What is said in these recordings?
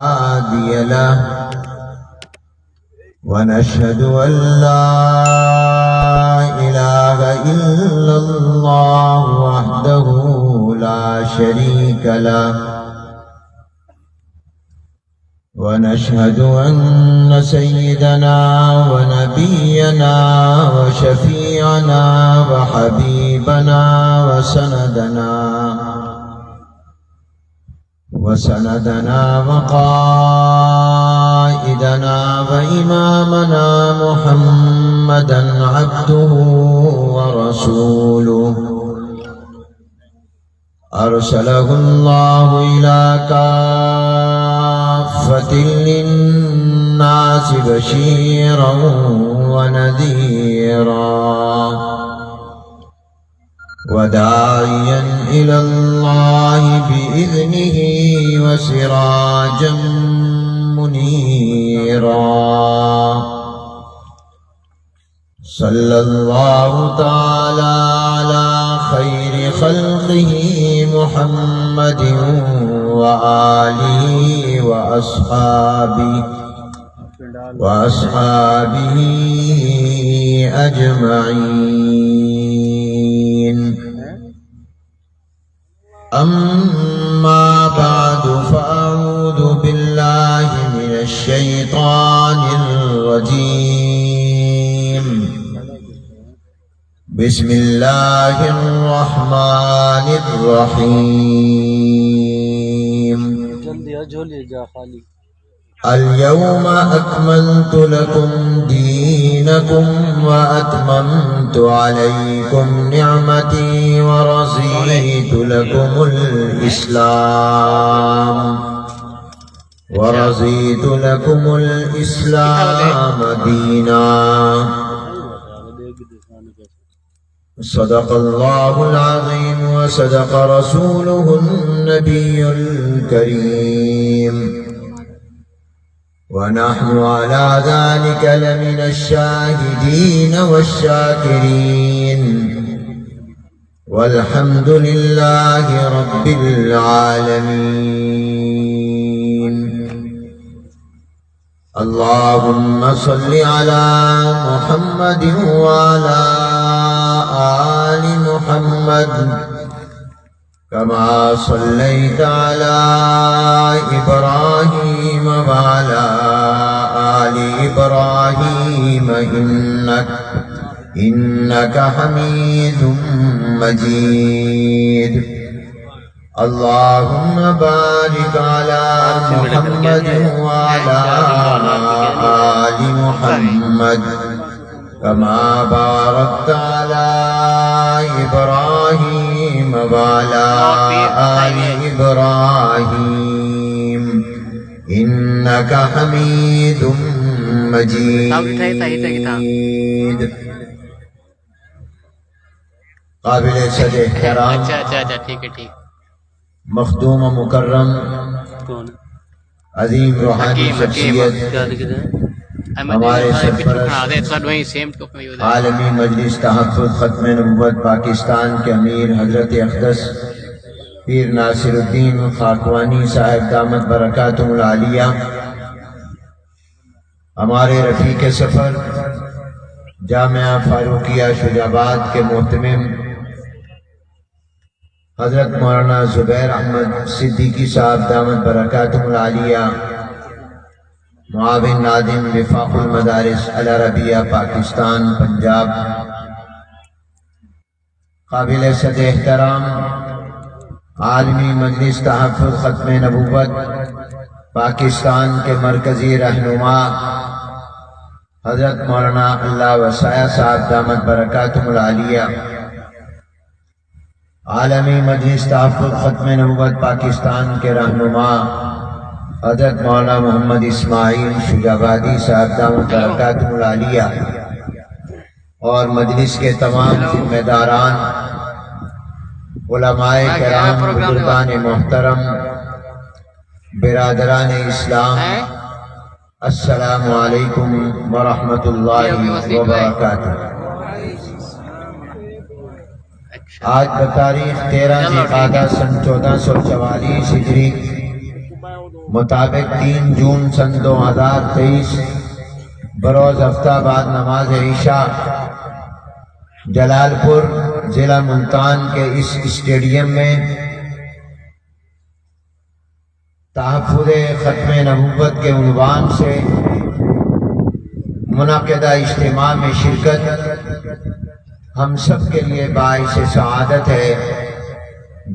هادي له ونشهد أن لا إله إلا الله وحده لا شريك له ونشهد أن سيدنا ونبينا وشفيعنا وحبيبنا وسندنا وقائدنا وإمامنا محمدا عبده ورسوله أرسله الله إلى كافة للناس بشيرا ونذيرا وداعيا إلى الله بإذنه وسراجا منيرا صلى الله تعالى على خير خلقه محمد وآله وأصحابه أجمعين. أما بعد فأعوذ بالله من الشيطان الرجيم. بسم الله الرحمن الرحيم. اليوم أكملت لكم دينكم وأتممت عليكم نعمتي ورضيت لكم الإسلام دينا. صدق الله العظيم وصدق رسوله النبي الكريم، ونحن على ذلك لمن الشاهدين والشاكرين، والحمد لله رب العالمين. اللهم صل على محمد وعلى آل محمد كما صليت على إبراهيم وعلى آل إبراهيم إنك حميد مجيد. اللهم بارك على محمد وعلى آل محمد كما باركت على إبراهيم وعلى آل إبراهيم إنك حميد مجيد. قابل صد احترام مخدوم و مکرم عظیم روحانی شخصیت ہمارے سرپرست عالمی مجلس تحفظ ختم نبوت پاکستان کے امیر حضرت اقدس پیر ناصر الدین خاکوانی صاحب دامت برکاتہم العالیہ، ہمارے رفیق سفر جامعہ فاروقیہ شجاعت کے محتمم حضرت مولانا زبیر احمد صدیقی صاحب دامت برکاتہم العالیہ، معاون ناظم وفاق المدارس العربیہ پاکستان پنجاب، قابل صد احترام عالمی مجلس تحفظ ختم نبوت پاکستان کے مرکزی رہنما حضرت مولانا اللہ وسایہ صاحب دامت برکاتہم العالیہ، عالمی مجلس تحفظ ختم نبوت پاکستان کے رہنما حضرت مولانا محمد اسماعیل شجابادی صاحب دامت برکاتہم العالیہ، اور مجلس کے تمام ذمہ داران، علماء کرام، بزرگان محترم، برادران اسلام، السلام علیکم ورحمۃ اللہ وبرکاتہ۔ آج بتاریخ 13 ذی القعدہ سن 1444 ہجری مطابق 3 جون سن 2023 بروز ہفتہ بعد نماز عشاء جلال پور ضلع ملتان کے اس اسٹیڈیم میں تحفظ ختم نبوت کے عنوان سے منعقدہ اجتماع میں شرکت ہم سب کے لیے باعث سعادت ہے۔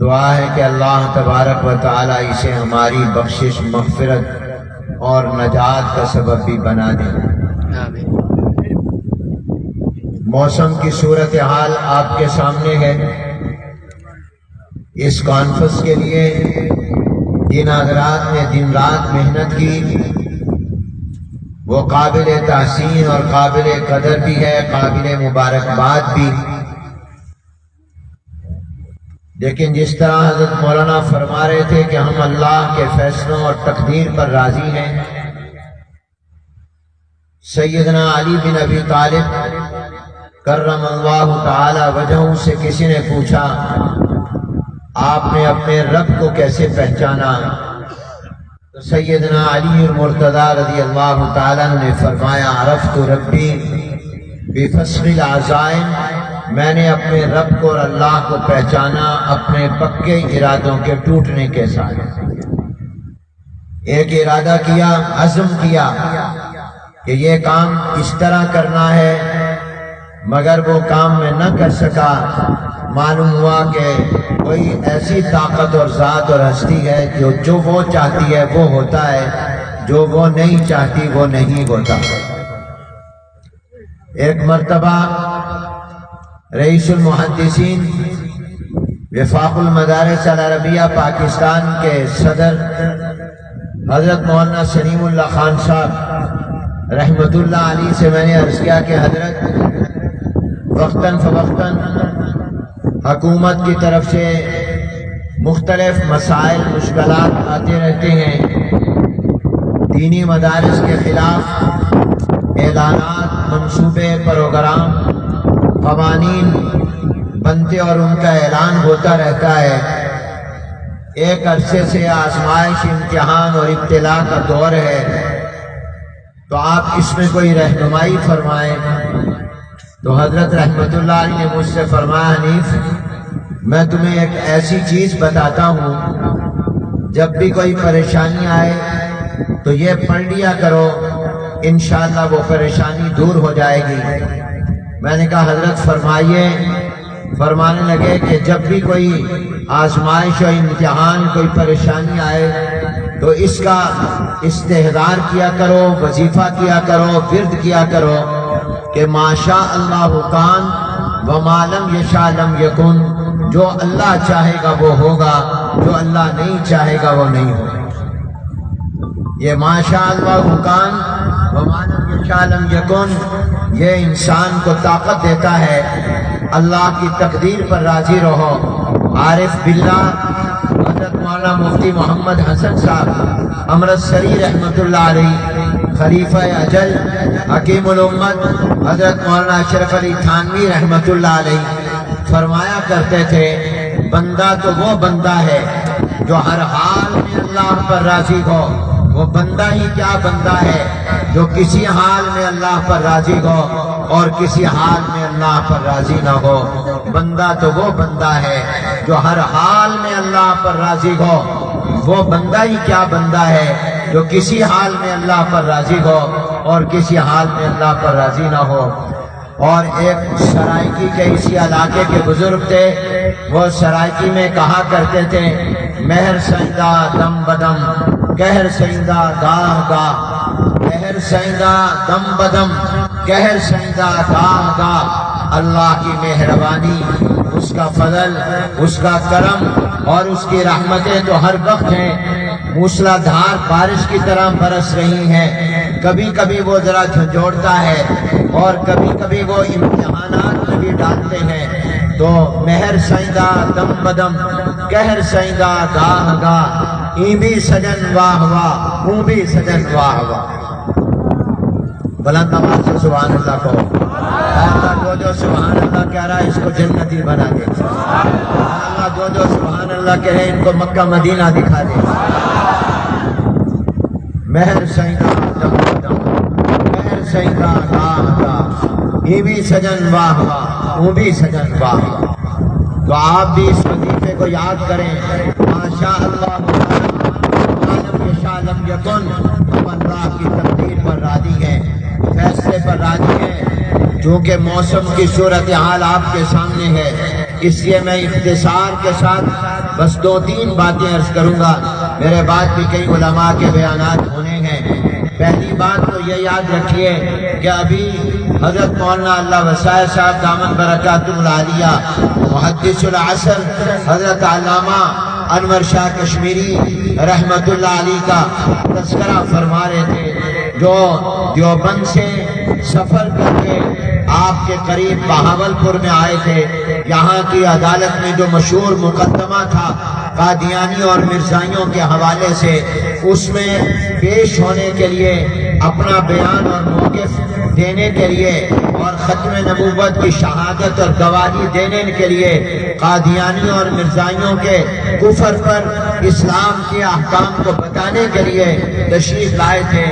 دعا ہے کہ اللہ تبارک و تعالی اسے ہماری بخشش، مغفرت اور نجات کا سبب بھی بنا دے۔ موسم کی صورتحال آپ کے سامنے ہے۔ اس کانفرنس کے لیے جن حضرات نے دن رات محنت کی وہ قابل تحسین اور قابل قدر بھی ہے، قابل مبارکباد بھی۔ لیکن جس طرح حضرت مولانا فرما رہے تھے کہ ہم اللہ کے فیصلوں اور تقدیر پر راضی ہیں۔ سیدنا علی بن ابی طالب کرم اللہ تعالی وجہہ سے کسی نے پوچھا آپ نے اپنے رب کو کیسے پہچانا؟ تو سیدنا علی المرتضی رضی اللہ تعالیٰ نے فرمایا عرفت ربی بفصل العزائم، میں نے اپنے رب کو اور اللہ کو پہچانا اپنے پکے ارادوں کے ٹوٹنے کے ساتھ۔ ایک ارادہ کیا، عزم کیا کہ یہ کام اس طرح کرنا ہے، مگر وہ کام میں نہ کر سکا۔ معلوم ہوا کہ کوئی ایسی طاقت اور ذات اور ہستی ہے جو وہ چاہتی ہے وہ ہوتا ہے، جو وہ نہیں چاہتی وہ نہیں ہوتا۔ ایک مرتبہ رئیس المحدثین وفاق المدارس العربیہ پاکستان کے صدر حضرت مولانا سلیم اللہ خان صاحب رحمت اللہ علیہ سے میں نے عرض کیا کہ حضرت وقتاً فوقتاً حکومت کی طرف سے مختلف مسائل مشکلات آتے رہتے ہیں، دینی مدارس کے خلاف اعلانات، منصوبے، پروگرام، قوانین بنتے اور ان کا اعلان ہوتا رہتا ہے۔ ایک عرصے سے آزمائش، امتحان اور ابتلاء کا دور ہے، تو آپ اس میں کوئی رہنمائی فرمائیں۔ تو حضرت رحمت اللہ علیہ نے مجھ سے فرمایا حنیف میں تمہیں ایک ایسی چیز بتاتا ہوں، جب بھی کوئی پریشانی آئے تو یہ پڑھ لیا کرو، انشاءاللہ وہ پریشانی دور ہو جائے گی۔ میں نے کہا حضرت فرمائیے۔ فرمانے لگے کہ جب بھی کوئی آزمائش اور امتحان، کوئی پریشانی آئے تو اس کا استحضار کیا کرو، وظیفہ کیا کرو، ورد کیا کرو کہ ما شاء اللہ کان وما لم یشاء لم یکن، جو اللہ چاہے گا وہ ہوگا، جو اللہ نہیں چاہے گا وہ نہیں ہوگا۔ یہ ما شاء اللہ کان وما لم یشاء لم یکن یہ انسان کو طاقت دیتا ہے اللہ کی تقدیر پر راضی رہو۔ عارف باللہ حضرت مولانا مفتی محمد حسن صاحب امرتسری رحمت اللہ علیہ، خلیفہ اجل حکیم الامت حضرت مولانا اشرف علی تھانوی رحمت اللہ علیہ فرمایا کرتے تھے بندہ تو وہ بندہ ہے جو ہر حال میں اللہ پر راضی ہو۔ وہ بندہ ہی کیا بندہ ہے جو کسی حال میں اللہ پر راضی ہو اور کسی حال میں اللہ پر راضی نہ ہو۔ بندہ تو وہ بندہ ہے جو ہر حال میں اللہ پر راضی ہو۔ وہ بندہ ہی کیا بندہ ہے جو کسی حال میں اللہ پر راضی ہو اور کسی حال میں اللہ پر راضی نہ ہو۔ اور ایک سرائکی کے اسی علاقے کے بزرگ تھے، وہ سرائکی میں کہا کرتے تھے مہر سیندہ دم بدم، قہر سیندہ گاہ گاہ، قہر سیندہ دم بدم، قہر سیندہ گاہ گاہ۔ اللہ کی مہربانی، اس کا فضل، اس کا کرم اور اس کی رحمتیں تو ہر وقت ہیں، موسلا دھار بارش کی طرح برس رہی ہیں۔ کبھی کبھی وہ ذرا جھنجھوڑتا ہے اور کبھی کبھی وہ امتحانات میں بھی ڈالتے ہیں۔ تو مہر سیندہ دم بدم، قہر سیندہ گاہ گاہ، این بھی سجن واہ واہ، اون بھی سجن واہ واہ۔ بلند آواز سے سبحان اللہ کہو۔ اللہ جو سبحان اللہ کہہ رہا ہے اس کو جنتی بنا دے۔ اللہ جو سبحان اللہ کہہ رہے ہیں ان کو مکہ مدینہ دکھا دے۔ مہر سینگا مہر سینگا یہ بھی سجن واہ واہ وہ بھی سجن واہ واہ. تو آپ بھی اس وظیفے کو یاد کریں. ماشاء اللہ عالم یشاء لم یکن. ہم اللہ کی تقدیر پر راضی ہیں, فیصلے پر راضی ہیں. چونکہ موسم کی صورتحال آپ کے سامنے ہے, اس لیے میں اختصار کے ساتھ بس 2-3 باتیں عرض کروں گا. میرے بعد بھی کئی علماء کے بیانات ہونے ہیں. پہلی بات تو یہ یاد رکھیے کہ ابھی حضرت مولانا اللہ وسائے صاحب دامن برکاتہ العالیہ محدث العصر حضرت علامہ انور شاہ کشمیری رحمت اللہ علیہ کا تذکرہ فرما رہے تھے, جو دیوبند سے سفر کر کے آپ کے قریب بہاولپور میں آئے تھے. یہاں کی عدالت میں جو مشہور مقدمہ تھا قادیانی اور مرزائیوں کے حوالے سے, اس میں پیش ہونے کے لیے اپنا بیان اور موقف دینے کے لیے اور ختم نبوت کی شہادت اور گواہی دینے کے لیے قادیانی اور مرزائیوں کے کفر پر اسلام کے احکام کو بتانے کے لیے تشریف لائے تھے.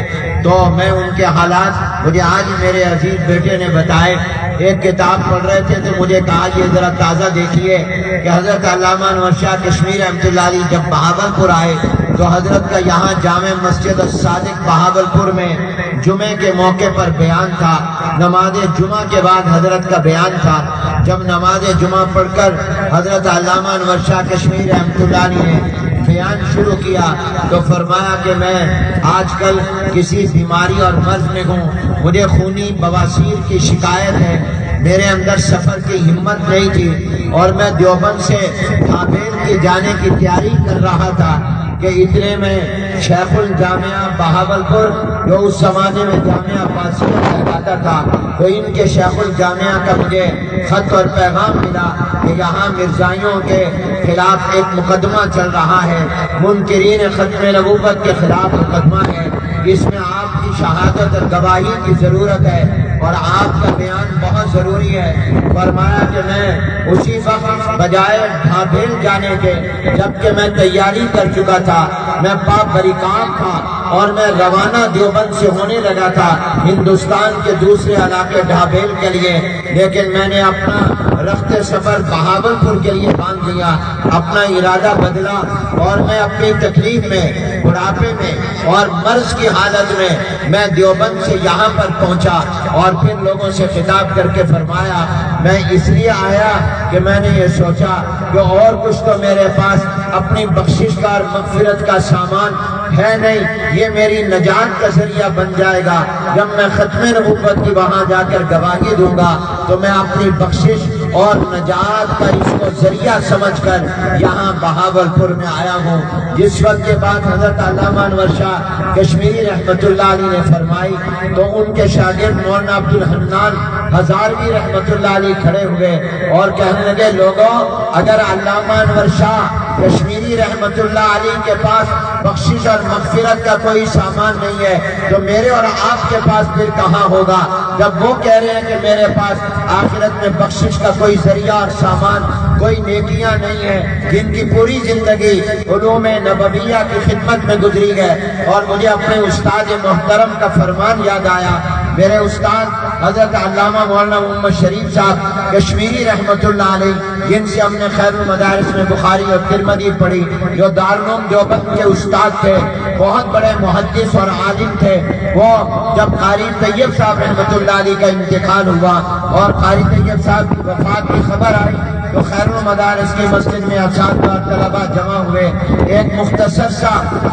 تو میں ان کے حالات مجھے آج میرے عزیز بیٹے نے بتائے. ایک کتاب پڑھ رہے تھے تو مجھے کہا یہ ذرا تازہ دیکھیے کہ حضرت علامہ انور شاہ کشمیری رحمۃ اللہ علیہ جب بہاولپور آئے تو حضرت کا یہاں جامع مسجد الصادق بہاولپور میں جمعے کے موقع پر بیان تھا. نماز جمعہ کے بعد حضرت کا بیان تھا. جب نماز جمعہ پڑھ کر حضرت علامہ انور شاہ کشمیری رحمۃ اللہ علیہ نے بیان شروع کیا تو فرمایا کہ میں آج کل کسی بیماری اور مرض میں ہوں. مجھے خونی بواسیر کی شکایت ہے. میرے اندر سفر کی ہمت نہیں تھی اور میں دیوبند سے بھابیل کے جانے کی تیاری کر رہا تھا کہ اتنے میں شیخ الجامعہ بہاولپور جو اس زمانے میں جامعہ عباسیہ کہلاتا تھا, تو ان کے شیخ الجامعہ کا مجھے خط اور پیغام ملا کہ یہاں مرزائیوں کے خلاف ایک مقدمہ چل رہا ہے, منکرین ختم نبوت کے خلاف مقدمہ ہے. اس میں آپ کی شہادت اور گواہی کی ضرورت ہے اور آپ کا بیان بہت ضروری ہے. فرمایا کہ میں اسی وقت بجائے بھابیل جانے کے, جبکہ میں تیاری کر چکا تھا, میں پاک بری کام تھا اور میں روانہ دیوبند سے ہونے لگا تھا ہندوستان کے دوسرے علاقے بھابیل کے لیے, لیکن میں نے اپنا رخت سفر بہاولپور کے لیے باندھ دیا, اپنا ارادہ بدلا اور میں اپنی تکلیف میں, بڑھاپے میں اور مرض کی حالت میں دیوبند سے یہاں پر پہنچا اور پھر لوگوں سے خطاب کر کے فرمایا میں اس لیے آیا کہ میں نے یہ سوچا کہ اور کچھ تو میرے پاس اپنی بخشش کا اور مغفرت کا سامان ہے نہیں, یہ میری نجات کا ذریعہ بن جائے گا. جب میں ختم نبوت کی وہاں جا کر گواہی دوں گا تو میں اپنی بخشش اور نجات کا اس کو ذریعہ سمجھ کر یہاں بہاولپور میں آیا ہوں. جس وقت کے بعد حضرت علامہ انور شاہ کشمیری رحمت اللہ علیہ نے فرمائی تو ان کے شاگرد مولانا عبد الحنان ہزاروی رحمت اللہ علیہ کھڑے ہوئے اور کہنے لگے, لوگوں اگر علامہ انور شاہ کشمیری رحمت اللہ علیہ کے پاس بخشش اور مغفرت کا کوئی سامان نہیں ہے تو میرے اور آپ کے پاس پھر کہاں ہوگا. جب وہ کہہ رہے ہیں کہ میرے پاس آخرت میں بخشش کا کوئی ذریعہ اور سامان, کوئی نیکیاں نہیں ہیں, جن کی پوری زندگی علوم نبویہ کی خدمت میں گزری ہے. اور مجھے اپنے استاد محترم کا فرمان یاد آیا. میرے استاد حضرت علامہ مولانا محمد شریف صاحب کشمیری رحمت اللہ علیہ, جن سے ہم نے خیر المدارس میں بخاری اور ترمذی پڑھی, جو دارالعلوم دیوبند کے استاد تھے, بہت بڑے محدث اور عالم تھے. وہ جب قاری طیب صاحب رحمت اللہ علیہ کا انتقال ہوا اور قاری طیب صاحب کی وفات کی خبر آئی تو خیر المدارس کی مسجد میں اساتذہ اور طلباء جمع ہوئے. ایک مختصر سا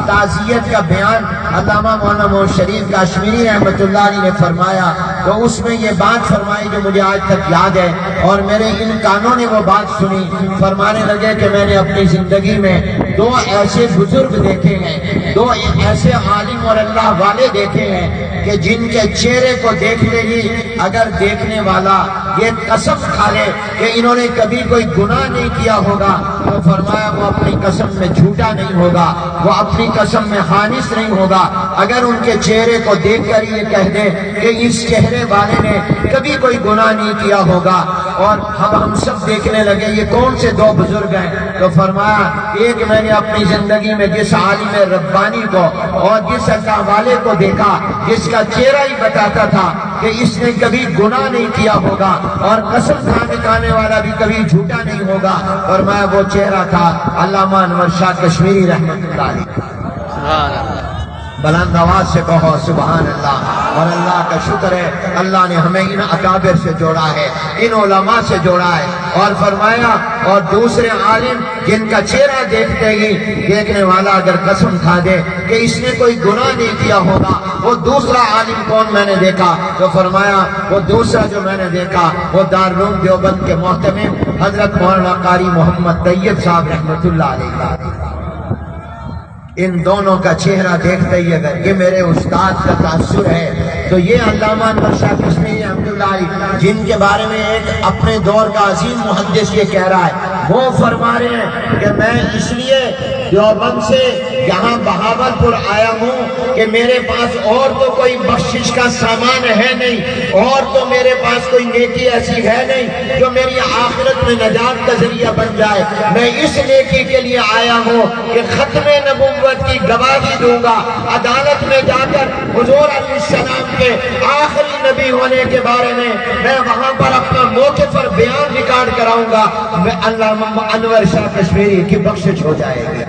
تعزیت کا بیان علامہ مولانا محمد شریف کشمیری رحمت اللہ علیہ نے فرمایا تو اس میں یہ بات فرمائی جو مجھے آج تک یاد ہے اور میرے ان کانوں نے وہ بات سنی. فرمانے لگے کہ میں نے اپنی زندگی میں 2 ایسے بزرگ دیکھے ہیں, 2 ایسے عالم اور اللہ والے دیکھے ہیں کہ جن کے چہرے کو دیکھتے ہی اگر دیکھنے والا یہ قسم کھا لے کہ انہوں نے کبھی کوئی گناہ نہیں کیا ہوگا تو فرمایا وہ اپنی قسم میں جھوٹا نہیں ہوگا, وہ اپنی قسم میں خانص نہیں ہوگا. اگر ان کے چہرے کو دیکھ کر یہ کہہ دے کہ اس چہرے چہرے والے نے کبھی کوئی گناہ نہیں کیا ہوگا۔ اور ہم سب دیکھنے لگے یہ کون سے دو بزرگ ہیں؟ تو فرمایا ایک میں نے اپنی زندگی میں جس عالم ربانی کو اور جس اللہ والے کو دیکھا جس کا چہرہ ہی بتاتا تھا کہ اس نے کبھی گناہ نہیں کیا ہوگا اور قسم کھانے والا بھی کبھی جھوٹا نہیں ہوگا، اور میں وہ چہرہ تھا علامہ انور شاہ کشمیری رحمۃ اللہ علیہ۔ بلند آواز سے کہو سبحان اللہ۔ اور اللہ کا شکر ہے اللہ نے ہمیں ان اکابر سے جوڑا ہے، ان علماء سے جوڑا ہے۔ اور فرمایا اور دوسرے عالم جن کا چہرہ دیکھتے ہی دیکھنے والا اگر قسم کھا دے کہ اس نے کوئی گناہ نہیں کیا ہوگا، وہ دوسرا عالم کون میں نے دیکھا؟ تو فرمایا وہ دوسرا جو میں نے دیکھا وہ دارالعلوم دیوبند کے محتمم حضرت مولانا قاری محمد طیب صاحب رحمۃ اللہ علیہ۔ ان دونوں کا چہرہ دیکھتے ہی اگر یہ میرے استاد کا تاثر ہے تو یہ علامہ انور شاہ کشمیری رحمۃ اللہ علیہ جن کے بارے میں ایک اپنے دور کا عظیم محدث یہ کہہ رہا ہے، وہ فرما رہے ہیں کہ میں اس لیے دیوبند سے یہاں بہاولپور آیا ہوں کہ میرے پاس اور تو کوئی بخشش کا سامان ہے نہیں، اور تو میرے پاس کوئی نیکی ایسی ہے نہیں جو میری آخرت میں نجات کا ذریعہ بن جائے۔ میں اس نیکی کے لیے آیا ہوں کہ ختم نبوت کی گواہی دوں گا، عدالت میں جا کر حضور علیہ السلام کے آخری نبی ہونے کے بارے میں میں وہاں پر اپنا موقف اور بیان ریکارڈ کراؤں گا، میں علامہ انور شاہ کشمیری کی بخشش ہو جائے گی۔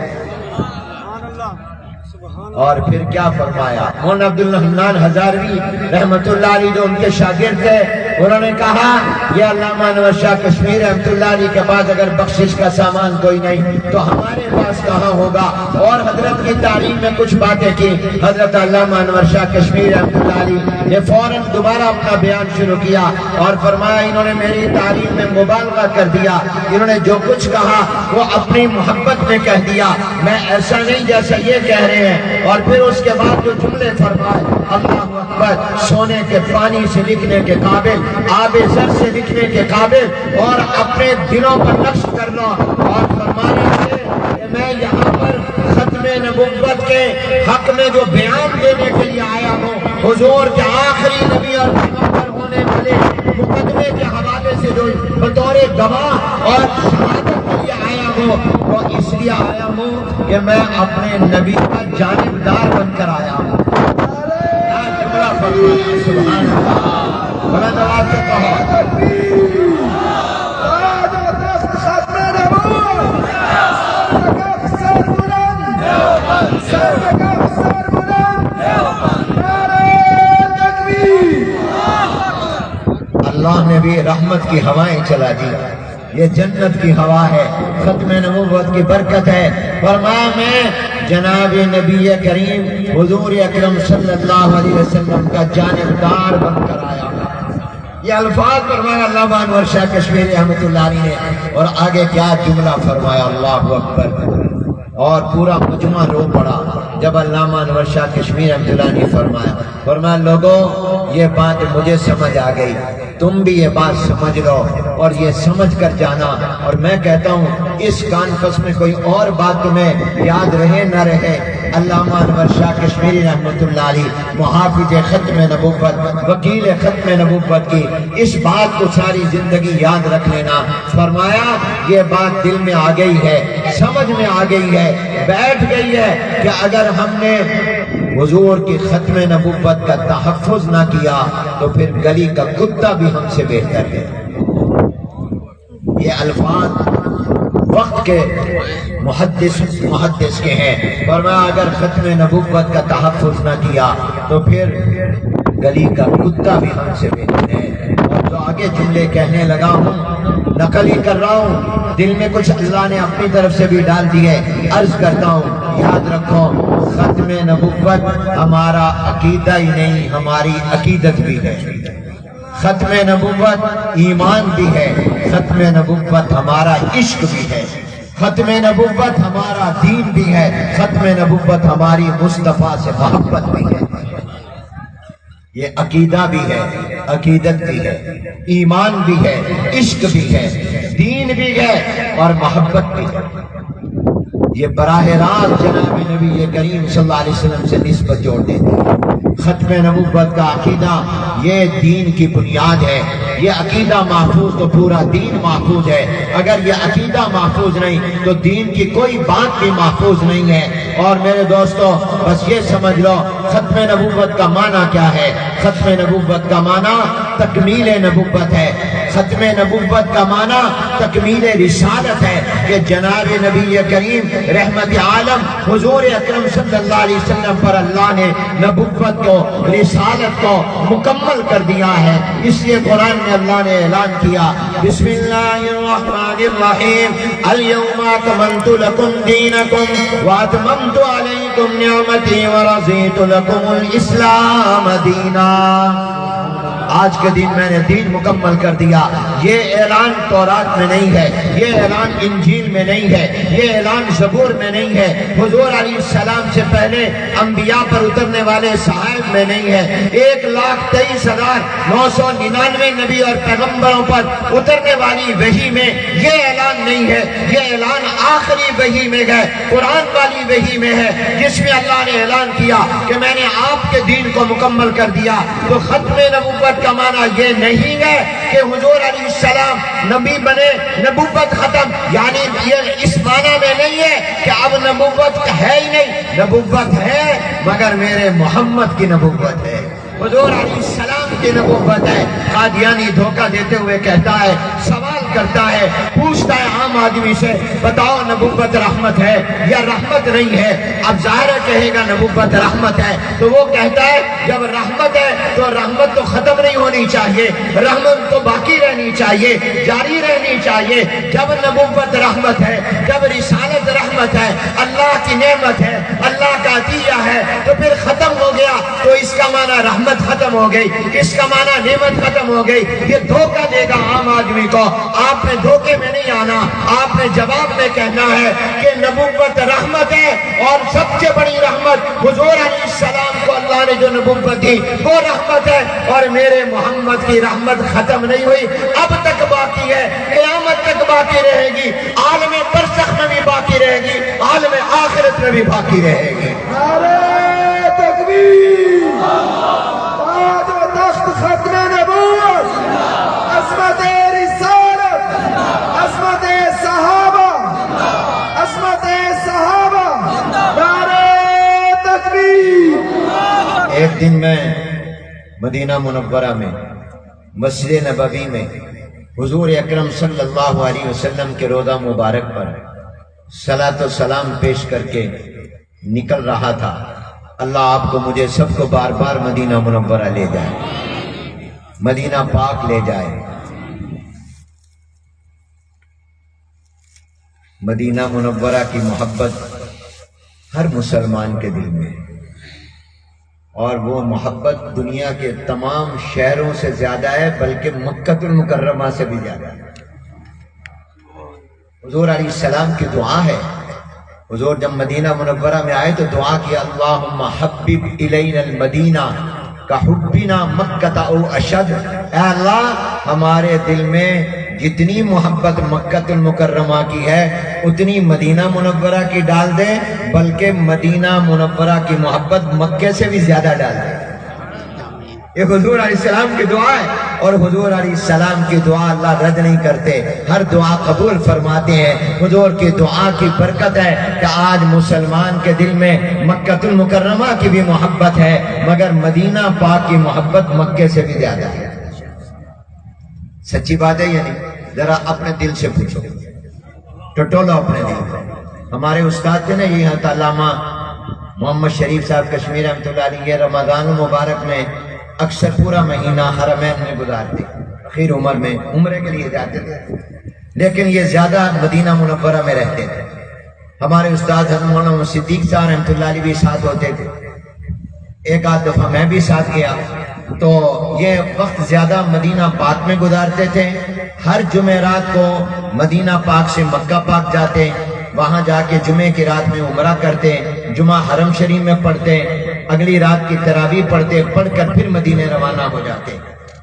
اور پھر کیا فرمایا؟ مولانا عبدالرحمن ہزاروی رحمت اللہ علیہ جو ان کے شاگرد تھے، انہوں نے کہا یہ علامہ انور شاہ کشمیری رحمت اللہ علیہ کے پاس اگر بخشش کا سامان کوئی نہیں تو ہمارے پاس کہاں ہوگا؟ اور حضرت کی تعلیم میں کچھ باتیں کی۔ حضرت علامہ انور شاہ کشمیری رحمت اللہ علیہ نے فوراً دوبارہ اپنا بیان شروع کیا اور فرمایا انہوں نے میری تعلیم میں مبالغہ کر دیا، انہوں نے جو کچھ کہا وہ اپنی محبت میں کہہ دیا، میں ایسا نہیں جیسا یہ کہہ رہے ہیں۔ اور پھر اس کے بعد جو جملے فرمائے، اللہ اکبر، سونے کے پانی سے لکھنے کے قابل، آب زر سے لکھنے کے قابل، اور اپنے دلوں پر نقش کر لو۔ اور فرمانے سے کہ میں یہاں پر ختم نبوت کے حق میں جو بیان دینے کے لیے آیا ہوں، حضور کے آخری نبی اور پیغمبر ہونے والے مقدمے کے حوالے سے جو بطور گواہ اور شہادت کے لیے آیا ہوں، وہ اس لیے آیا ہوں کہ میں اپنے نبی کا جانبدار بن کر آیا ہوں۔ سبحان اللہ، بلند آواز سے کہو اللہ نے بھی رحمت کی ہوائیں چلا دی، یہ جنت کی ہوا ہے، ختم نبوت کی برکت ہے۔ فرمایا میں جناب نبی کریم حضور اکرم صلی اللہ علیہ وسلم کا جانبدار بن کر آیا ہوں۔ یہ الفاظ فرمایا علامہ انور شاہ کشمیری رحمۃ اللہ علیہ نے، اور آگے کیا جملہ فرمایا، اللہ اکبر، اور پورا مجمع رو پڑا جب علامہ انور شاہ کشمیری رحمۃ اللہ نے فرمایا لوگوں یہ بات مجھے سمجھ آ گئی، تم بھی یہ بات سمجھ لو اور یہ سمجھ کر جانا۔ اور میں کہتا ہوں اس کانفرنس میں کوئی اور بات تمہیں یاد رہے نہ رہے، علامہ انور شاہ کشمیری رحمۃ اللہ علیہ محافظ ختم نبوت، وکیل ختم نبوت کی اس بات کو ساری زندگی یاد رکھ لینا۔ فرمایا یہ بات دل میں آ گئی ہے، سمجھ میں آ گئی ہے، بیٹھ گئی ہے کہ اگر ہم نے حضور کی ختم نبوت کا تحفظ نہ کیا تو پھر گلی کا کتا بھی ہم سے بہتر ہے۔ یہ الفاظ وقت کے محدث کے ہیں، فرمایا اگر ختم نبوت کا تحفظ نہ کیا تو پھر گلی کا کتا بھی ہم سے بہتر ہے۔ اور جو آگے جملے کہنے لگا ہوں نقل ہی کر رہا ہوں، دل میں کچھ اللہ نے اپنی طرف سے بھی ڈال دیے، عرض کرتا ہوں یاد رکھو ختم نبوت ہمارا عقیدہ ہی نہیں، ہماری عقیدت بھی ہے۔ ختم نبوت ایمان بھی ہے، ختم نبوت ہمارا عشق بھی ہے، ختم نبوت ہمارا دین بھی ہے، ختم نبوت ہماری مصطفیٰ سے محبت بھی ہے۔ یہ عقیدہ بھی ہے، عقیدت بھی ہے، ایمان بھی ہے، عشق بھی ہے، دین بھی ہے اور محبت بھی ہے۔ یہ براہ راست جناب نبی کریم صلی اللہ علیہ وسلم سے نسبت جوڑ دیتے ہیں۔ ختم نبوت کا عقیدہ یہ دین کی بنیاد ہے. یہ عقیدہ محفوظ تو پورا دین محفوظ ہے. اگر یہ عقیدہ محفوظ نہیں تو دین کی کوئی بات بھی محفوظ نہیں ہے. اور میرے دوستو بس یہ سمجھ لو ختم نبوت کا معنی کیا ہے. ختم نبوت کا معنی تکمیل نبوت ہے. ختم نبوت کا معنی تکمیل رسالت ہے کہ جناب نبی کریم رحمت عالم حضور اکرم صلی اللہ علیہ وسلم پر اللہ نے نبوت کو رسالت کو مکمل کر دیا ہے. اس لیے قرآن میں اللہ نے اعلان کیا بسم اللہ الرحمن الرحیم الیوم اکملت لکم دینکم واتممت علیکم نعمتی ورضیت لکم الاسلام دینا. آج کے دن میں نے دین مکمل کر دیا. یہ اعلان تورات میں نہیں ہے, یہ اعلان انجیل میں نہیں ہے, یہ اعلان زبور میں نہیں ہے, حضور علیہ السلام سے پہلے انبیاء پر اترنے والے صحائف میں نہیں ہے, 1,23,999 نبی اور پیغمبروں پر اترنے والی وحی میں یہ اعلان نہیں ہے. یہ اعلان آخری وحی میں ہے, قرآن والی وحی میں ہے, جس میں اللہ نے اعلان کیا کہ میں نے آپ کے دین کو مکمل کر دیا. تو ختم نبوت کا معنی یہ نہیں ہے کہ حضور علیہ السلام نبی بنے نبوت ختم, یعنی یہ اس معنی میں نہیں ہے کہ اب نبوت ہے ہی نہیں. نبوت ہے مگر میرے محمد کی نبوت ہے, حضور علیہ السلام کی نبوت ہے. قادیانی دھوکہ دیتے ہوئے کہتا ہے, سوال کرتا ہے, پوچھتا ہے عام آدمی سے, بتاؤ نبوت رحمت ہے یا رحمت نہیں ہے؟ اب ظاہر کہے گا نبوت رحمت ہے, تو وہ کہتا ہے جب رحمت ہے تو رحمت تو ختم نہیں ہونی چاہیے, رحمت تو باقی رہنی چاہیے, جاری رہنی چاہیے. جب نبوت رحمت ہے, جب رسالت رحمت ہے, اللہ کی نعمت ہے, اللہ کا عطیہ ہے, تو پھر ختم ہو گیا تو اس کا معنی رحمت ختم ہو گئی, اس کا معنی نعمت ختم ہو گئی. یہ دھوکہ دے گا عام آدمی کو. آپ نے دھوکے میں نہیں آنا, آپ نے جواب میں کہنا ہے کہ نبوت رحمت ہے اور سب سے بڑی رحمت حضور علیہ السلام کو اللہ نے جو نبوت دی وہ رحمت ہے, اور میرے محمد کی رحمت ختم نہیں ہوئی, اب تک باقی ہے, قیامت تک باقی رہے گی, عالم برزخ میں بھی باقی رہے گی, عالم آخرت میں بھی باقی رہے گی. نعرہ تکبیر, تاج و تخت ختم نبوت, عصمت رسالت, عصمت صحابہ, عصمت صحابہ, نعرہ تکبیر. ایک دن میں مدینہ منورہ میں مسجد نبوی میں حضور اکرم صلی اللہ علیہ وسلم کے روضہ مبارک پر صلاۃ و سلام پیش کر کے نکل رہا تھا. اللہ آپ کو مجھے سب کو بار بار مدینہ منورہ لے جائے, مدینہ پاک لے جائے. مدینہ منورہ کی محبت ہر مسلمان کے دل میں ہے, اور وہ محبت دنیا کے تمام شہروں سے زیادہ ہے, بلکہ مکہ المکرمہ سے بھی زیادہ ہے. حضور علیہ السلام کی دعا ہے, حضور جب مدینہ منورہ میں آئے تو دعا کیا, اللہم حبب الینا المدینہ کحبنا مکہ او اشد. اے اللہ ہمارے دل میں جتنی محبت مکہ المکرمہ کی ہے اتنی مدینہ منورہ کی ڈال دے, بلکہ مدینہ منورہ کی محبت مکہ سے بھی زیادہ ڈال دے. یہ حضور علیہ السلام کی دعا ہے, اور حضور علیہ السلام کی دعا اللہ رد نہیں کرتے, ہر دعا قبول فرماتے ہیں. حضور کی دعا کی برکت ہے کہ آج مسلمان کے دل میں مکہ المکرمہ کی بھی محبت ہے, مگر مدینہ پاک کی محبت مکہ سے بھی زیادہ ہے. سچی بات ہے یا نہیں؟ ذرا اپنے دل سے پوچھو, ٹٹولو اپنے دل کو. ہمارے استاد تھے نا یہ علامہ محمد شریف صاحب کشمیر رحمۃ اللہ علیہ, رمضان المبارک میں اکثر پورا مہینہ حرمین میں گزارتے, اخیر عمر میں عمرے کے لیے جاتے تھے, لیکن یہ زیادہ مدینہ منورہ میں رہتے تھے. ہمارے استاد حضرت مولانا صدیق صاحب رحمۃ اللہ علیہ بھی ساتھ ہوتے تھے. ایک آدھ دفعہ میں بھی ساتھ گیا تو یہ وقت زیادہ مدینہ پاک میں گزارتے تھے. ہر جمعرات کو مدینہ پاک سے مکہ پاک جاتے, وہاں جا کے جمعے کی رات میں عمرہ کرتے, جمعہ حرم شریف میں پڑھتے, اگلی رات کی تراویح پڑھتے, پڑھ کر پھر مدینے روانہ ہو جاتے.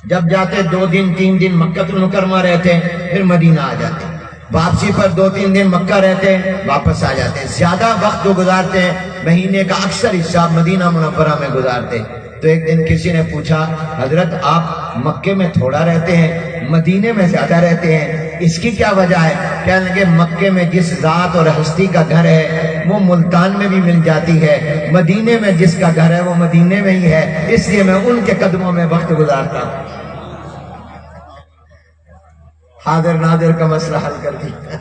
جب جاتے 2 دن 3 دن مکہ المکرمہ رہتے, پھر مدینہ آ جاتے. واپسی پر 2-3 دن مکہ رہتے, واپس آ جاتے. زیادہ وقت جو گزارتے ہیں مہینے کا اکثر حصہ مدینہ منورہ میں گزارتے. تو ایک دن کسی نے پوچھا حضرت آپ مکے میں تھوڑا رہتے ہیں مدینے میں زیادہ رہتے ہیں، اس کی کیا وجہ ہے؟ کہنے لگے مکے میں جس ذات اور ہستی کا گھر ہے وہ ملتان میں بھی مل جاتی ہے، مدینے میں جس کا گھر ہے وہ مدینے میں ہی ہے، اس لیے میں ان کے قدموں میں وقت گزارتا ہوں۔ حاضر ناظر کا مسئلہ حل کر دیا۔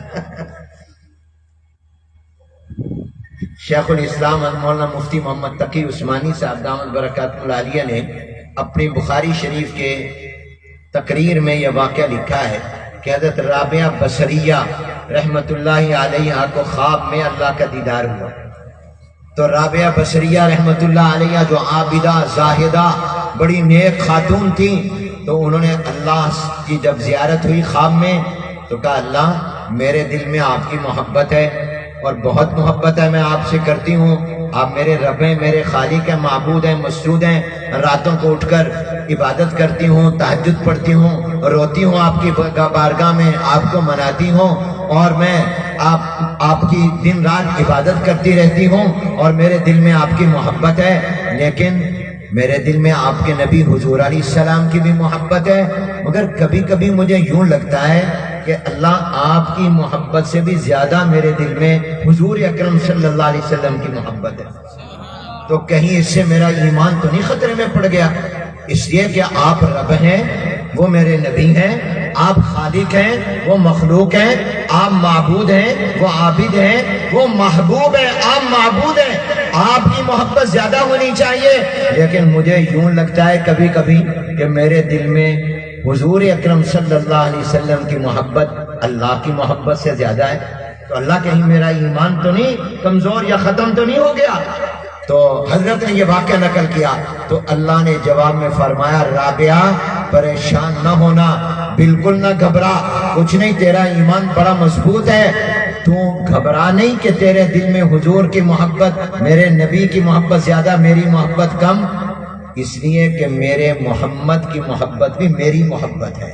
شیخ الاسلام مولانا مفتی محمد تقی عثمانی صاحب دامت برکاتہ العالیہ نے اپنی بخاری شریف کے تقریر میں یہ واقعہ لکھا ہے کہ حضرت رابعہ بصریہ رحمت اللہ علیہ کو خواب میں اللہ کا دیدار ہوا۔ تو رابعہ بصریہ رحمت اللہ علیہ جو عابدہ زاہدہ بڑی نیک خاتون تھی، تو انہوں نے اللہ کی جب زیارت ہوئی خواب میں تو کہا اللہ میرے دل میں آپ کی محبت ہے اور بہت محبت ہے، میں آپ سے کرتی ہوں، آپ میرے رب ہیں، میرے خالق ہیں، معبود ہیں، مسجود ہیں، راتوں کو اٹھ کر عبادت کرتی ہوں، تہجد پڑھتی ہوں، روتی ہوں آپ کی بارگاہ میں، آپ کو مناتی ہوں، اور میں آپ کی دن رات عبادت کرتی رہتی ہوں اور میرے دل میں آپ کی محبت ہے، لیکن میرے دل میں آپ کے نبی حضور علیہ السلام کی بھی محبت ہے، مگر کبھی کبھی مجھے یوں لگتا ہے کہ اللہ آپ کی محبت سے بھی زیادہ میرے دل میں حضور اکرم صلی اللہ علیہ وسلم کی محبت ہے، تو کہیں اس سے میرا ایمان تو نہیں خطرے میں پڑ گیا؟ اس لیے کہ آپ رب ہیں، وہ میرے نبی ہیں، آپ خالق ہیں، وہ مخلوق ہیں، آپ معبود ہیں، وہ عابد ہیں، وہ محبوب ہیں، آپ معبود ہیں، آپ کی محبت زیادہ ہونی چاہیے، لیکن مجھے یوں لگتا ہے کبھی کبھی کہ میرے دل میں حضور اکرم صلی اللہ علیہ وسلم کی محبت اللہ کی محبت سے زیادہ ہے، تو اللہ کہیں میرا ایمان تو نہیں کمزور یا ختم تو نہیں ہو گیا؟ تو حضرت نے یہ واقعہ نقل کیا تو اللہ نے جواب میں فرمایا رابعہ پریشان نہ ہونا، بالکل نہ گھبرا، کچھ نہیں، تیرا ایمان بڑا مضبوط ہے، تو گھبرا نہیں کہ تیرے دل میں حضور کی محبت، میرے نبی کی محبت زیادہ، میری محبت کم، اس لیے کہ میرے محمد کی محبت بھی میری محبت ہے،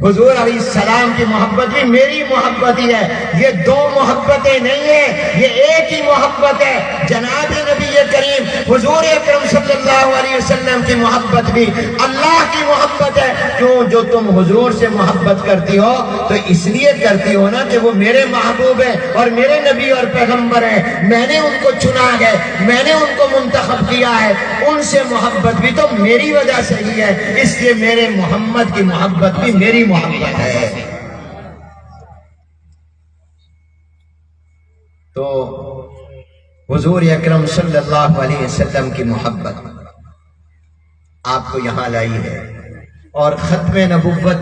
حضور علیہ السلام کی محبت بھی میری محبت ہی ہے، یہ دو محبتیں نہیں ہیں، یہ ایک ہی محبت ہے، جناب نبی کریم حضور اکرم صلی اللہ علیہ وسلم کی محبت بھی اللہ کی محبت ہے۔ کیوں؟ جو تم حضور سے محبت کرتی ہو تو اس لیے کرتی ہو نا کہ وہ میرے محبوب ہیں اور میرے نبی اور پیغمبر ہیں، میں نے ان کو چنا ہے، میں نے ان کو منتخب کیا ہے، ان سے محبت بھی تو میری وجہ سے ہی ہے، اس لیے میرے محمد کی محبت بھی میری محبت ہے۔ تو حضور اکرم صلی اللہ علیہ وسلم کی محبت آپ کو یہاں لائی ہے، اور ختم نبوت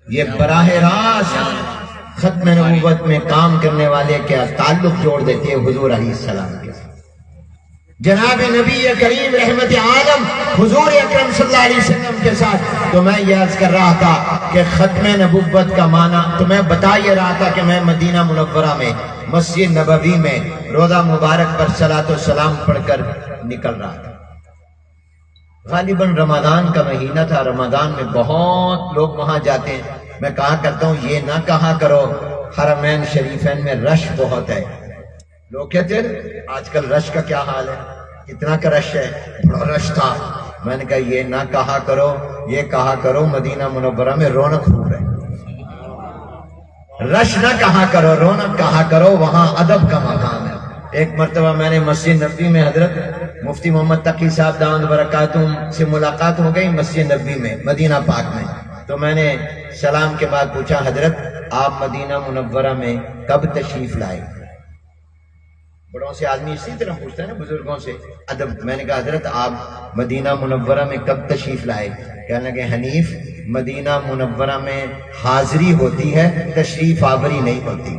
یہ براہ راست ختم نبوت میں کام کرنے والے کیا تعلق جوڑ دیتے ہیں حضور علیہ السلام کے ساتھ۔ جناب نبی کریم رحمت عالم حضور اکرم صلی اللہ علیہ وسلم کے ساتھ، تو میں یہ عرض کر رہا تھا کہ ختم نبوت کا معنی تو میں بتا یہ رہا تھا کہ میں مدینہ منورہ میں مسجد نبوی میں روضہ مبارک پر صلاۃ و سلام پڑھ کر نکل رہا تھا۔ غالباً رمضان کا مہینہ تھا، رمضان میں بہت لوگ وہاں جاتے ہیں، میں کہا کرتا ہوں یہ نہ کہا کرو حرمین شریفین میں رش بہت ہے، لوگ کہتے ہیں آج کل رش کا کیا حال ہے، کتنا کا رش ہے، بڑا رش تھا، میں نے کہا یہ نہ کہا کرو، یہ کہا کرو مدینہ منورہ میں رونق خوب ہے، رش نہ کہا کرو، رونق کہا کرو، وہاں ادب کا مقام ہے۔ ایک مرتبہ میں نے مسجد نبوی میں حضرت مفتی محمد تقی صاحب دامت برکاتہ سے ملاقات ہو گئی مسجد نبوی میں مدینہ پاک میں، تو میں نے سلام کے بعد پوچھا حضرت آپ مدینہ منورہ میں کب تشریف لائے؟ بڑوں سے آدمی اسی طرح پوچھتا ہے نا، بزرگوں سے ادب۔ میں نے کہا حضرت آپ مدینہ منورہ میں کب تشریف لائے؟ کہنے لگے حنیف مدینہ منورہ میں حاضری ہوتی ہے، تشریف آوری نہیں ہوتی،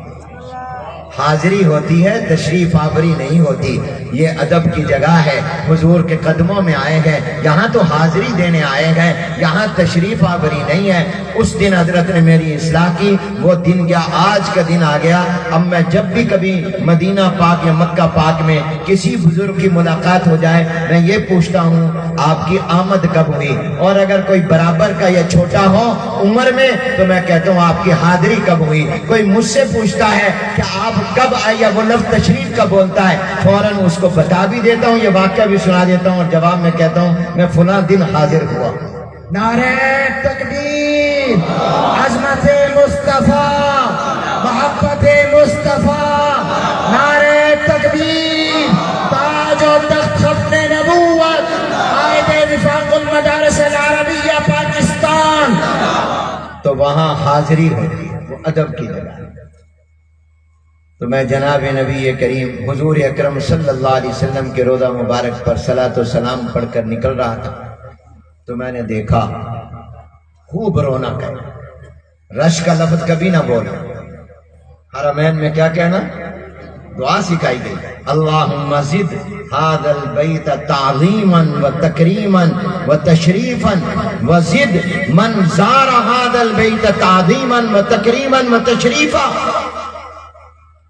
حاضری ہوتی ہے، تشریف آوری نہیں ہوتی، یہ ادب کی جگہ ہے، حضور کے قدموں میں آئے ہیں، یہاں تو حاضری دینے آئے ہیں، یہاں تشریف آوری نہیں ہے۔ اس دن حضرت نے میری اصلاح کی، وہ دن گیا، آج کا دن آ گیا، اب میں جب بھی کبھی مدینہ پاک یا مکہ پاک میں کسی بزرگ کی ملاقات ہو جائے میں یہ پوچھتا ہوں آپ کی آمد کب ہوئی، اور اگر کوئی برابر کا یا چھوٹا ہو عمر میں تو میں کہتا ہوں آپ کی حاضری کب ہوئی۔ کوئی مجھ سے پوچھتا ہے کہ آپ کب آیا وہ لفظ تشریف کا بولتا ہے، فوراً اس کو بتا بھی دیتا ہوں، یہ واقعہ بھی سنا دیتا ہوں، اور جواب میں کہتا ہوں میں فلاں دن حاضر ہوا۔ نعرہ تکبیر، عظمت مصطفیٰ، محبت مصطفیٰ، نعرہ تکبیر، تاج و تخت ختم نبوت، قائد وفاق المدارس العربیہ پاکستان۔ تو وہاں حاضری ہوتی ہے، وہ ادب کی جگہ ہے۔ تو میں جناب نبی کریم حضور اکرم صلی اللہ علیہ وسلم کے روضہ مبارک پر صلاۃ و سلام پڑھ کر نکل رہا تھا، تو میں نے دیکھا خوب رونق ہے، رش کا لفظ کبھی نہ بولا۔ حرمین میں کیا کہنا؟ دعا سکھائی گئی، اللہم زد ھذا البیت تعظیما و تکریما و تشریفا وزد من زار ھذا البیت تعظیما و تکریما و تشریفا۔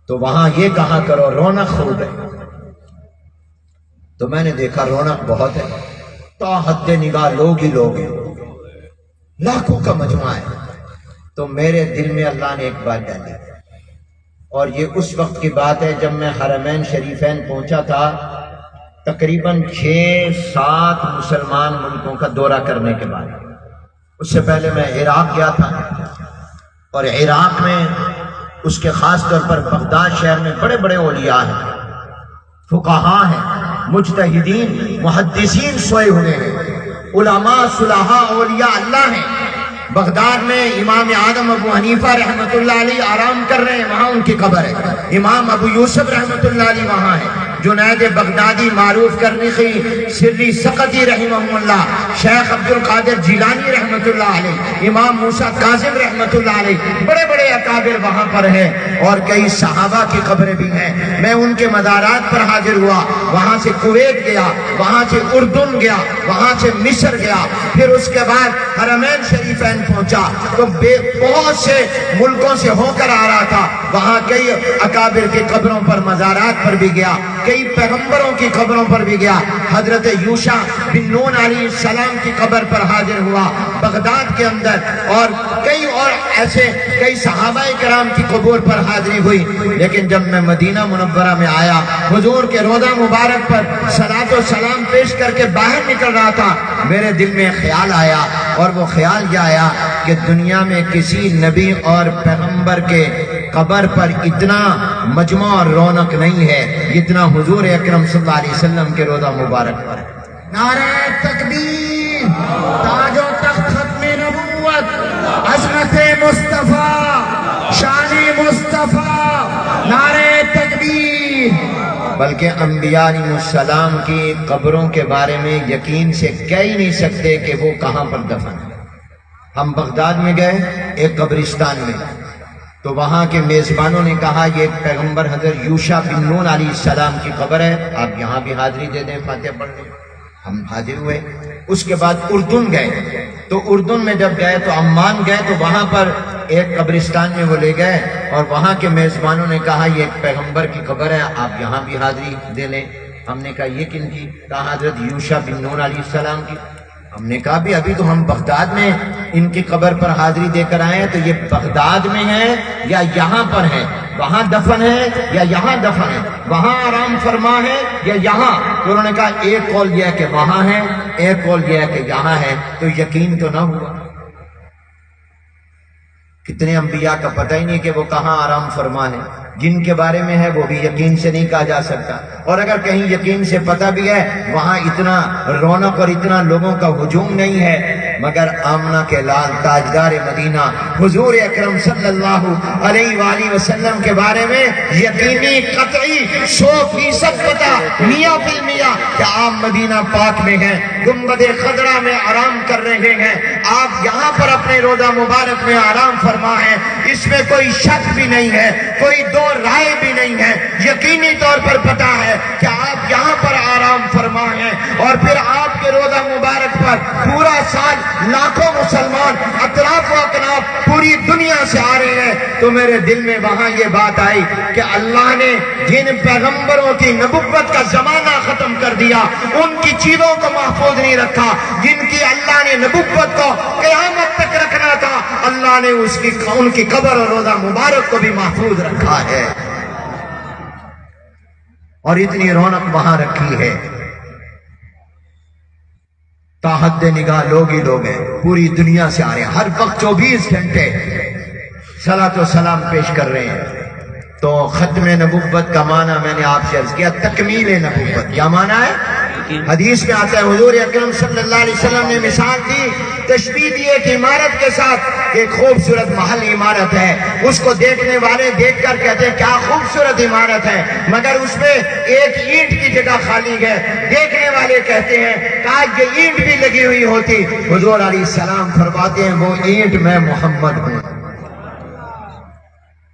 تو وہاں یہ کہا کرو رونق خوب ہے۔ تو میں نے دیکھا رونق بہت ہے، تا حد نگاہ لوگ ہی لوگ ہیں، لاکھوں کا مجموعہ ہے۔ تو میرے دل میں اللہ نے ایک بات ڈالی، اور یہ اس وقت کی بات ہے جب میں حرمین شریفین پہنچا تھا، تقریباً 6-7 مسلمان ملکوں کا دورہ کرنے کے بعد۔ اس سے پہلے میں عراق گیا تھا، اور عراق میں اس کے خاص طور پر بغداد شہر میں بڑے بڑے اولیاء ہیں، فقہاء ہیں، مجتہدین، محدثین سوئے ہوئے ہیں، علماء صلحاء اولیاء اللہ ہیں۔ بغداد میں امام اعظم ابو حنیفہ رحمۃ اللہ علیہ آرام کر رہے ہیں، وہاں ان کی قبر ہے۔ امام ابو یوسف رحمۃ اللہ علیہ وہاں ہے۔ جنید بغدادی، معروف کرنیخی، سری سقطی رحمہ اللہ، شیخ عبد القادر جیلانی رحمۃ اللہ علیہ، امام موسیٰ کاظم رحمۃ اللہ علیہ، بڑے بڑے اکابر وہاں پر ہیں، اور کئی صحابہ کی قبریں بھی ہیں۔ میں ان کے مزارات پر حاضر ہوا، وہاں سے کویت گیا، وہاں سے اردن گیا، وہاں سے مصر گیا، پھر اس کے بعد حرمین شریفین پہنچا، تو بہت سے ملکوں سے ہو کر آ رہا تھا، وہاں کئی اکابر کی قبروں پر، مزارات پر بھی گیا، کئی پیغمبروں کی قبروں پر بھی گیا۔ حضرت یوشع بن نون علیہ السلام کی قبر پر حاضر ہوا بغداد کے اندر، اور ایسے کئی صحابہ کرام کی قبور پر حاضری ہوئی۔ لیکن جب میں مدینہ منورہ میں آیا، حضور کے روضہ مبارک پر صلاۃ و سلام پیش کر کے باہر نکل رہا تھا، میرے دل میں خیال آیا، اور وہ خیال یہ آیا کہ دنیا میں کسی نبی اور پیغمبر کے قبر پر اتنا مجمع اور رونق نہیں ہے جتنا حضور اکرم صلی اللہ علیہ وسلم کے روضہ مبارک پر ہے۔ نعرہ تکبیر، تاج و تخت ختم نبوت، عظمت مصطفیٰ، شان مصطفیٰ، نعرہ تکبیر۔ بلکہ انبیاء علیہ السلام کی قبروں کے بارے میں یقین سے کہہ ہی نہیں سکتے کہ وہ کہاں پر دفن ہے۔ ہم بغداد میں گئے ایک قبرستان میں، تو وہاں کے میزبانوں نے کہا یہ ایک پیغمبر حضرت یوشع بن نون علیہ السلام کی قبر ہے، آپ یہاں بھی حاضری دے دیں، فاتحہ پڑھ لیں۔ ہم حاضر ہوئے۔ اس کے بعد اردن گئے، تو اردن میں جب گئے تو عمان گئے، تو وہاں پر ایک قبرستان میں وہ لے گئے، اور وہاں کے میزبانوں نے کہا یہ ایک پیغمبر کی قبر ہے، آپ یہاں بھی حاضری دے لیں۔ ہم نے کہا یہ کن کی؟ کہا حضرت یوشع بن نون علیہ السلام کی۔ ہم نے کہا بھی ابھی تو ہم بغداد میں ان کی قبر پر حاضری دے کر آئے ہیں، تو یہ بغداد میں ہے یا یہاں پر ہے؟ وہاں دفن ہے یا یہاں دفن ہے؟ وہاں آرام فرما ہے یا یہاں؟ تو انہوں نے کہا ایک قول یہ ہے کہ وہاں ہے، ایک قول یہ ہے کہ یہاں ہے۔ تو یقین تو نہ ہوا۔ کتنے انبیاء کا پتہ ہی نہیں کہ وہ کہاں آرام فرما ہے، جن کے بارے میں ہے وہ بھی یقین سے نہیں کہا جا سکتا، اور اگر کہیں یقین سے پتہ بھی ہے وہاں اتنا رونق اور اتنا لوگوں کا ہجوم نہیں ہے۔ مگر آمنہ کے لال تاجدار مدینہ حضور اکرم صلی اللہ علیہ وآلہ وسلم کے بارے میں یقینی قطعی 100% پتہ، 100% کہ آپ مدینہ پاک میں ہیں، گنبد خضرا میں آرام کر رہے ہیں، آپ یہاں پر اپنے روضہ مبارک میں آرام فرما ہیں، اس میں کوئی شک بھی نہیں ہے، کوئی دو رائے بھی نہیں ہے، یقینی طور پر پتہ ہے کہ آپ یہاں پر آرام فرما ہیں۔ اور پھر آپ کے روضہ مبارک پر پورا سال لاکھوں مسلمان اطراف و اکناف پوری دنیا سے آ رہے ہیں۔ تو میرے دل میں وہاں یہ بات آئی کہ اللہ نے جن پیغمبروں کی نبوت کا زمانہ ختم کر دیا، ان کی چیزوں کو محفوظ نہیں رکھا، جن کی اللہ نے نبوت کو قیامت تک رکھنا تھا، اللہ نے ان کی قبر اور روضہ مبارک کو بھی محفوظ رکھا ہے۔ اور اتنی رونق وہاں رکھی ہے، تاحد نگاہ لوگ ہی لوگ ہیں، پوری دنیا سے آ رہے ہیں، ہر وقت 24 گھنٹے صلاۃ و سلام پیش کر رہے ہیں۔ تو ختم نبوت کا معنی میں نے آپ سے عرض کیا، تکمیل نبوت۔ کیا معنی ہے؟ حدیث میں آتا ہے حضور اکرم صلی اللہ علیہ وسلم نے مثال دی، تشبیہ دی ایک عمارت کے ساتھ، ایک خوبصورت محل عمارت ہے، اس کو دیکھنے والے دیکھ کر کہتے ہیں کیا خوبصورت عمارت ہے، مگر اس میں ایک اینٹ کی جگہ خالی ہے، دیکھنے والے کہتے ہیں کاش یہ اینٹ بھی لگی ہوئی ہوتی۔ حضور علیہ السلام فرماتے ہیں وہ اینٹ میں محمد ہوں۔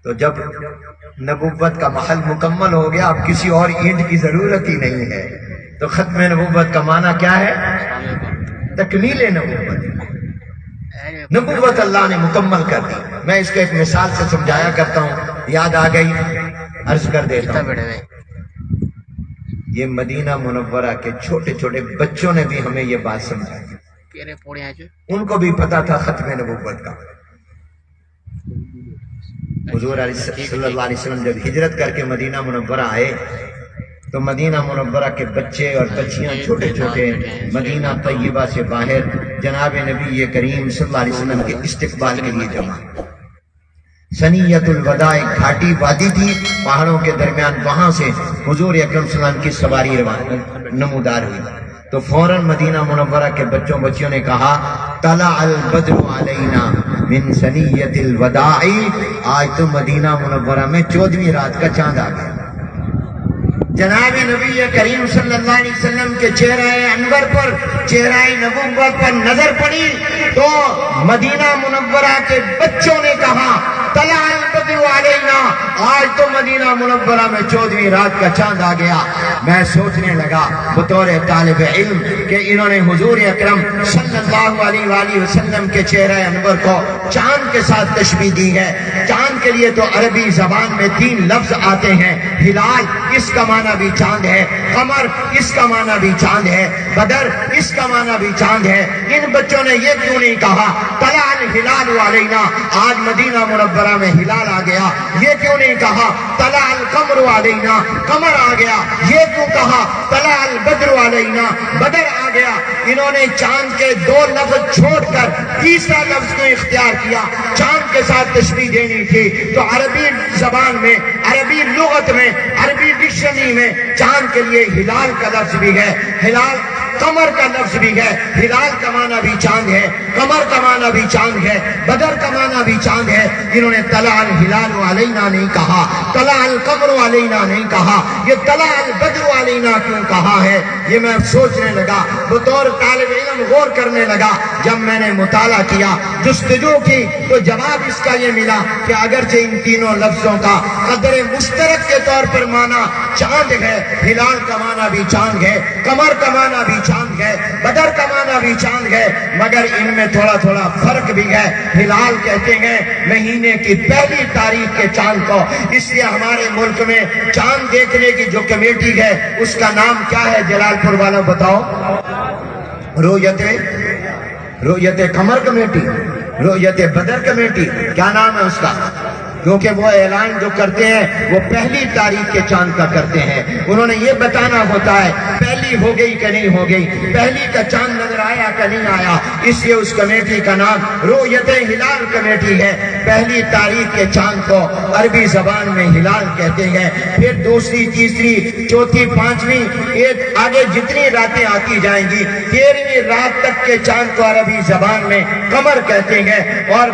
تو جب نبوت کا محل مکمل ہو گیا، اب کسی اور اینٹ کی ضرورت ہی نہیں ہے۔ تو ختم نبوت کا معنی کیا ہے؟ تکمیل نبوت۔ نبوت اللہ نے مکمل کر دی۔ میں اس کو ایک مثال سے سمجھایا کرتا ہوں، یاد آ گئی، عرض کر دیتا ہوں۔ یہ مدینہ منورہ کے چھوٹے چھوٹے بچوں نے بھی ہمیں یہ بات سمجھائی، ان کو بھی پتا تھا ختم نبوت کا۔ حضور صلی اللہ علیہ وسلم جب ہجرت کر کے مدینہ منورہ آئے تو مدینہ منورہ کے بچے اور بچیاں چھوٹے چھوٹے مدینہ طیبہ سے باہر جناب نبی کریم صلی اللہ علیہ وسلم کے استقبال کے لیے جمع۔ سنیت الوداع ایک گھاٹی وادی تھی پہاڑوں کے درمیان، وہاں سے حضور اکرم صلی اللہ علیہ وسلم کی سواری نمودار ہوئی۔ تو فوراً مدینہ منورہ کے بچوں بچیوں نے کہا طلع البدر علینا من سنیت الوداع، آج تو مدینہ منورہ میں 14ویں رات کا چاند آ گیا۔ جناب نبی کریم صلی اللہ علیہ وسلم کے چہرہ انور پر، چہرہ نبوت پر نظر پڑی تو مدینہ منورہ کے بچوں نے کہا طلع البدر علینا، آج تو مدینہ منورہ میں 14ویں رات کا چاند آ گیا۔ میں سوچنے لگا بطور طالب علم کہ انہوں نے حضور اکرم صلی اللہ علیہ وآلہ وسلم کے چہرہ انور کو چاند کے ساتھ تشبیہ دی ہے۔ چاند کے لیے تو عربی زبان میں 3 لفظ آتے ہیں، ہلال اس کا معنی بھی چاند ہے، قمر اس کا معنی بھی چاند ہے، بدر اس کا معنی بھی چاند ہے۔ ان بچوں نے یہ کیوں نہیں کہا طلع الہلال علینا، آج مدینہ منورہ میں ہلال آ گیا؟ یہ کیوں نہیں کہا طلع القمر علینا، قمر آ گیا؟ یہ کیوں کہا طلع البدر علینا، بدر آ گیا؟ انہوں نے چاند کے 2 لفظ چھوڑ کر تیسرا لفظ کو اختیار کیا، چاند کے ساتھ تشبیہ دینی تھی۔ تو عربی زبان میں، عربی لغت میں، عربی ڈکشنری میں چاند کے لیے ہلال کا لفظ بھی ہے، ہلال قمر کا لفظ بھی ہے، ہلال کا معنی بھی چاند ہے، قمر کا معنی بھی چاند ہے، بدر کا معنی بھی چاند ہے۔ انہوں نے طلع الہلال علینا نہیں کہا، طلع القمر علینا نہیں کہا، یہ طلع البدر علینا کیوں کہا ہے؟ یہ میں سوچنے لگا، بطور طالب علم غور کرنے لگا۔ جب میں نے مطالعہ کیا، جستجو کی، تو جواب اس کا یہ ملا کہ اگرچہ ان تینوں لفظوں کا قدر مشترک کے طور پر معنی چاند ہے، ہلال کا معنی بھی چاند ہے، قمر کا معنی بھی چاند ہے، بدر کا معنی بھی چاند ہے، مگر ان میں تھوڑا تھوڑا فرق بھی ہے۔ ہلال کہتے ہیں مہینے کی پہلی تاریخ کے چاند کو، اس لیے ہمارے ملک میں چاند دیکھنے کی جو کمیٹی ہے اس کا نام کیا ہے؟ جلال پور والوں بتاؤ۔ رؤیت قمر کمیٹی، رؤیت بدر کمیٹی، کیا نام ہے اس کا؟ کیونکہ وہ اعلان جو کرتے ہیں وہ پہلی تاریخ کے چاند کا کرتے ہیں، انہوں نے یہ بتانا ہوتا ہے پہلی ہو گئی کہ نہیں ہو گئی، پہلی کا چاند نظر آیا کہ نہیں آیا، اس لیے اس کمیٹی کا نام رؤیت ہلال کمیٹی ہے۔ پہلی تاریخ کے چاند کو عربی زبان میں ہلال کہتے ہیں، پھر دوسری، تیسری، چوتھی، پانچویں، ایک آگے جتنی راتیں آتی جائیں گی، 13ویں رات تک کے چاند کو عربی زبان میں قمر کہتے ہیں، اور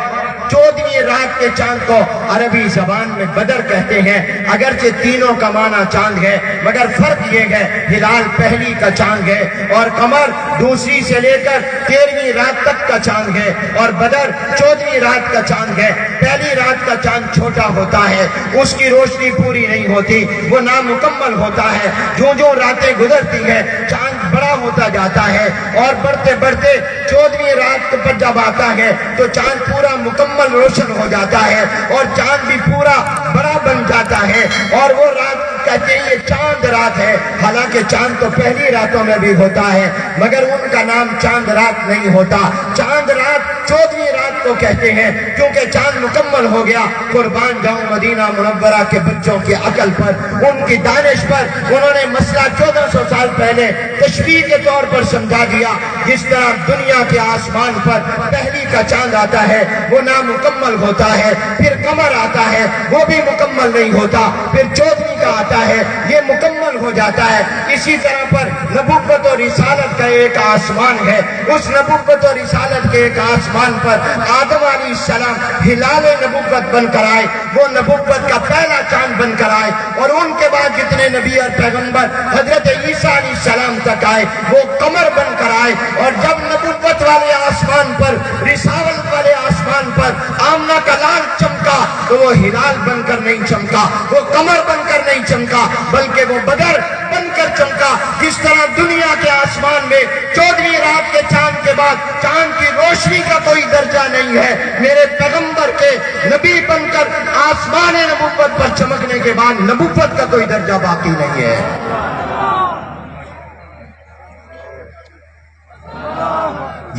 14ویں رات کے چاند کو عربی زبان میں بدر کہتے ہیں۔ اگرچہ تینوں کا معنی چاند ہے، مگر فرق یہ ہے ہلال پہلی کا چاند ہے اور قمر دوسری سے لے کر 13ویں رات تک کا چاند ہے، اور بدر 14ویں رات کا چاند ہے۔ پہلی رات کا چاند چھوٹا ہوتا ہے، اس کی روشنی پوری نہیں ہوتی، وہ نامکمل ہوتا ہے۔ جو جو راتیں گزرتی ہے چاند بڑا ہوتا جاتا ہے، اور بڑھتے بڑھتے 14ویں رات پر جب آتا ہے تو چاند پورا مکمل روشن ہو جاتا ہے، اور چاند بھی پورا بڑا بن جاتا ہے، اور وہ رات کہتے ہیں یہ چاند رات ہے۔ حالانکہ چاند تو پہلی راتوں میں بھی ہوتا ہے، مگر ان کا نام چاند رات نہیں ہوتا۔ چاند رات 14ویں رات کو کہتے ہیں کیونکہ چاند مکمل ہو گیا. قربان جاؤں مدینہ منورہ کے بچوں کی عقل پر, ان کی دانش پر. انہوں نے مسئلہ 1400 سال پہلے تشبیہ کے طور پر سمجھا دیا. جس طرح دنیا کے آسمان پر پہلی کا چاند آتا ہے وہ نامکمل ہوتا ہے, پھر قمر آتا ہے وہ بھی مکمل نہیں ہوتا, پھر 14ویں کا آتا ہے یہ مکمل ہو جاتا ہے. اسی طرح پر نبوت اور رسالت کا ایک آسمان ہے. اس نبوت اور رسالت کے ایک آسمان پر آدم علیہ السلام ہلال نبوت بن کر آئے, وہ نبوت کا پہلا چاند بن کر آئے. اور ان کے بعد جتنے نبی اور پیغمبر حضرت عیسیٰ علیہ السلام تک آئے وہ قمر بن کر آئے. اور جب نبوت والے آسمان پر, رسالت والے آسمان پر آمنہ کا لال چمکا تو وہ ہلال بن کر نہیں چمکا, وہ قمر بن کر نہیں چمکا, بلکہ وہ بدر بن کر چمکا. جس طرح دنیا کے آسمان میں 14ویں رات کے چاند کے بعد چاند کی روشنی کا کوئی درجہ نہیں ہے, میرے پیغمبر کے نبی بن کر آسمان نبوت پر چمکنے کے بعد نبوت کا کوئی درجہ باقی نہیں ہے.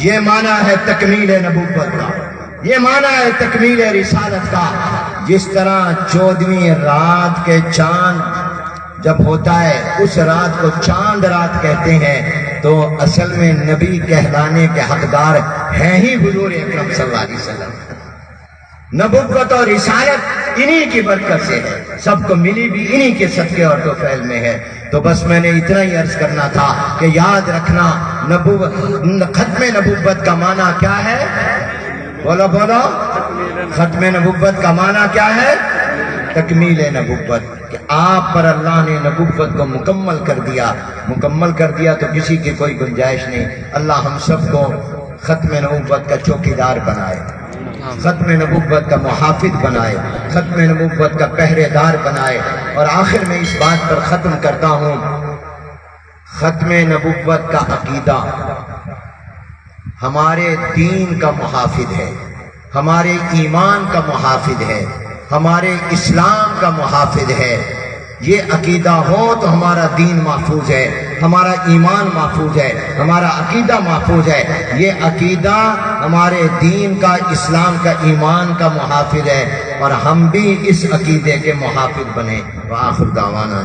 یہ معنی ہے تکمیل نبوت کا, یہ معنی ہے تکمیل رسالت کا. جس طرح 14ویں رات کے چاند جب ہوتا ہے اس رات کو چاند رات کہتے ہیں, تو اصل میں نبی کہلانے کے حقدار ہیں ہی حضور اکرم صلی اللہ علیہ وسلم. نبوت اور رسالت انہی کی برکت سے ہے, سب کو ملی بھی انہی کے صدقے اور توفیل میں ہے. تو بس میں نے اتنا ہی عرض کرنا تھا کہ یاد رکھنا ختم نبوت کا معنی کیا ہے. بولو بولو, ختم نبوت کا معنی کیا ہے؟ تکمیل نبوت, کہ آپ پر اللہ نے نبوت کو مکمل کر دیا تو کسی کی کوئی گنجائش نہیں. اللہ ہم سب کو ختم نبوت کا چوکیدار بنائے, ختم نبوت کا محافظ بنائے, ختم نبوت کا پہرے دار بنائے. اور آخر میں اس بات پر ختم کرتا ہوں, ختم نبوت کا عقیدہ ہمارے دین کا محافظ ہے, ہمارے ایمان کا محافظ ہے, ہمارے اسلام کا محافظ ہے. یہ عقیدہ ہو تو ہمارا دین محفوظ ہے, ہمارا ایمان محفوظ ہے, ہمارا عقیدہ محفوظ ہے. یہ عقیدہ ہمارے دین کا, اسلام کا, ایمان کا محافظ ہے, اور ہم بھی اس عقیدے کے محافظ بنے. وآخر دعوانا